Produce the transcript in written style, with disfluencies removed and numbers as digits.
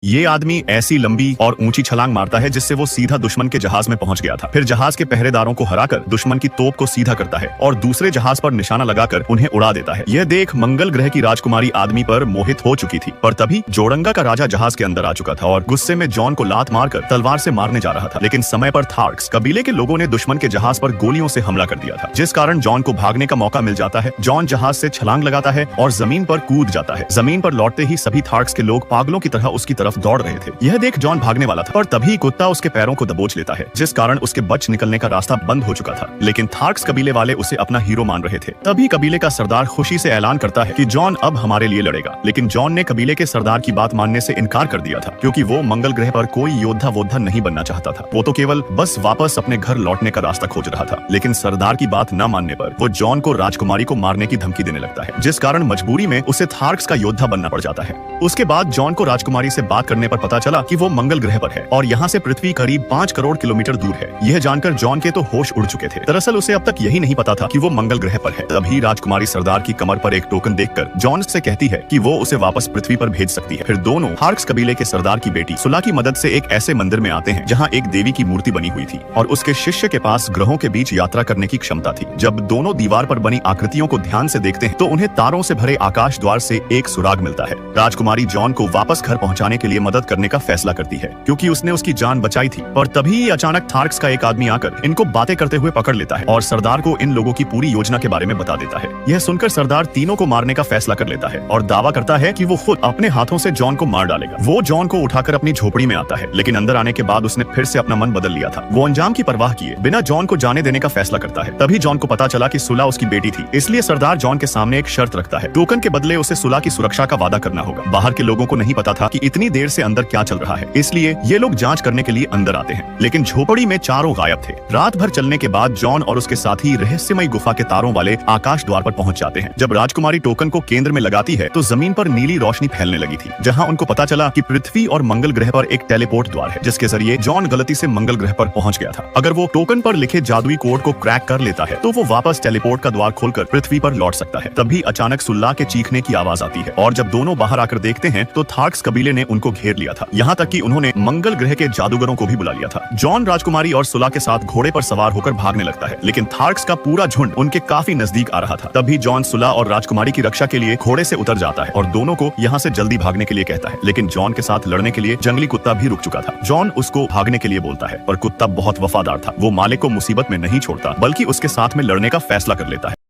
ये आदमी ऐसी लंबी और ऊंची छलांग मारता है जिससे वो सीधा दुश्मन के जहाज में पहुंच गया था। फिर जहाज के पहरेदारों को हराकर दुश्मन की तोप को सीधा करता है और दूसरे जहाज पर निशाना लगाकर उन्हें उड़ा देता है। यह देख मंगल ग्रह की राजकुमारी आदमी पर मोहित हो चुकी थी, पर तभी जोड़ंगा का राजा जहाज के अंदर आ चुका था और गुस्से में जॉन को लात मारकर तलवार से मारने जा रहा था। लेकिन समय पर थार्क्स कबीले के लोगों ने दुश्मन के जहाज पर गोलियों से हमला कर दिया था, जिस कारण जॉन को भागने का मौका मिल जाता है। जॉन जहाज से छलांग लगाता है और जमीन पर कूद जाता है। जमीन पर लौटते ही सभी थार्क्स के लोग पागलों की तरह उसकी तरफ दौड़ रहे थे। यह देख जॉन भागने वाला था, पर तभी कुत्ता उसके पैरों को दबोच लेता है, जिस कारण उसके बच निकलने का रास्ता बंद हो चुका था। लेकिन थार्क्स कबीले वाले उसे अपना हीरो मान रहे थे। तभी कबीले का सरदार खुशी से ऐलान करता है कि जॉन अब हमारे लिए लड़ेगा। लेकिन जॉन ने कबीले के सरदार की बात मानने से इनकार कर दिया था, क्योंकि वो मंगल ग्रह पर कोई योद्धा वोद्धा नहीं बनना चाहता था। वो तो केवल बस वापस अपने घर लौटने का रास्ता खोज रहा था। लेकिन सरदार की बात न मानने पर वो जॉन को राजकुमारी को मारने की धमकी देने लगता है, जिस कारण मजबूरी में उसे थार्क्स का योद्धा बनना पड़ जाता है। उसके बाद जॉन को राजकुमारी से बात करने पर पता चला कि वो मंगल ग्रह पर है और यहाँ से पृथ्वी करीब 5 करोड़ किलोमीटर दूर है। यह जानकर जॉन के तो होश उड़ चुके थे। दरअसल उसे अब तक यही नहीं पता था कि वो मंगल ग्रह पर है। तभी राजकुमारी सरदार की कमर पर एक टोकन देखकर जॉन से कहती है कि वो उसे वापस पृथ्वी पर भेज सकती है। फिर दोनों थार्क्स कबीले के सरदार की बेटी सुला की मदद से एक ऐसे मंदिर में आते हैं जहाँ एक देवी की मूर्ति बनी हुई थी और उसके शिष्य के पास ग्रहों के बीच यात्रा करने की क्षमता थी। जब दोनों दीवार पर बनी आकृतियों को ध्यान से देखते हैं तो उन्हें तारों से भरे आकाश द्वार से एक सुराग मिलता है। राजकुमारी जॉन को वापस घर पहुंचाने के लिए मदद करने का फैसला करती है, क्योंकि उसने उसकी जान बचाई थी। और तभी अचानक थार्क्स का एक आदमी आकर इनको बातें करते हुए पकड़ लेता है और सरदार को इन लोगों की पूरी योजना के बारे में बता देता है। यह सुनकर सरदार तीनों को मारने का फैसला कर लेता है और दावा करता है कि वो खुद अपने हाथों से जॉन को मार डालेगा। वो जॉन को उठाकर अपनी झोपड़ी में आता है, लेकिन अंदर आने के बाद उसने फिर से अपना मन बदल लिया था। वो अंजाम की परवाह किए बिना जॉन को जाने देने का फैसला करता है। तभी जॉन को पता चला कि सुला उसकी बेटी थी, इसलिए सरदार जॉन के सामने एक शर्त रखता है। टोकन के बदले उसे सुला की सुरक्षा का वादा करना होगा। बाहर के लोगों को नहीं पता था कि इतनी देर से अंदर क्या चल रहा है, इसलिए ये लोग जांच करने के लिए अंदर आते हैं। लेकिन झोपड़ी में चारों गायब थे। रात भर चलने के बाद जॉन और उसके साथी रहस्यमय गुफा के तारों वाले आकाश द्वार पर पहुंच जाते हैं। जब राजकुमारी टोकन को केंद्र में लगाती है तो जमीन पर नीली रोशनी फैलने लगी थी, जहां उनको पता चला कि पृथ्वी और मंगल ग्रह पर एक टेलीपोर्ट द्वार है, जिसके जरिए जॉन गलती से मंगल ग्रह पर पहुंच गया था। अगर वो टोकन पर लिखे जादुई कोड को क्रैक कर लेता है तो वो वापस टेलीपोर्ट का द्वार खोलकर पृथ्वी पर लौट सकता है। तभी अचानक सुल्ला के चीखने की आवाज आती है और जब दोनों बाहर आकर देखते हैं तो थार्क्स कबीले ने उनको घेर लिया था। यहाँ तक कि उन्होंने मंगल ग्रह के जादूगरों को भी बुला लिया था। जॉन राजकुमारी और सुला के साथ घोड़े पर सवार होकर भागने लगता है, लेकिन थार्क्स का पूरा झुंड उनके काफी नजदीक आ रहा था। तभी जॉन सुला और राजकुमारी की रक्षा के लिए घोड़े से उतर जाता है और दोनों को यहाँ से जल्दी भागने के लिए कहता है। लेकिन जॉन के साथ लड़ने के लिए जंगली कुत्ता भी रुक चुका था। जॉन उसको भागने के लिए बोलता है, पर कुत्ता बहुत वफादार था। वो मालिक को मुसीबत में नहीं छोड़ता, बल्कि उसके साथ में लड़ने का फैसला कर लेता है।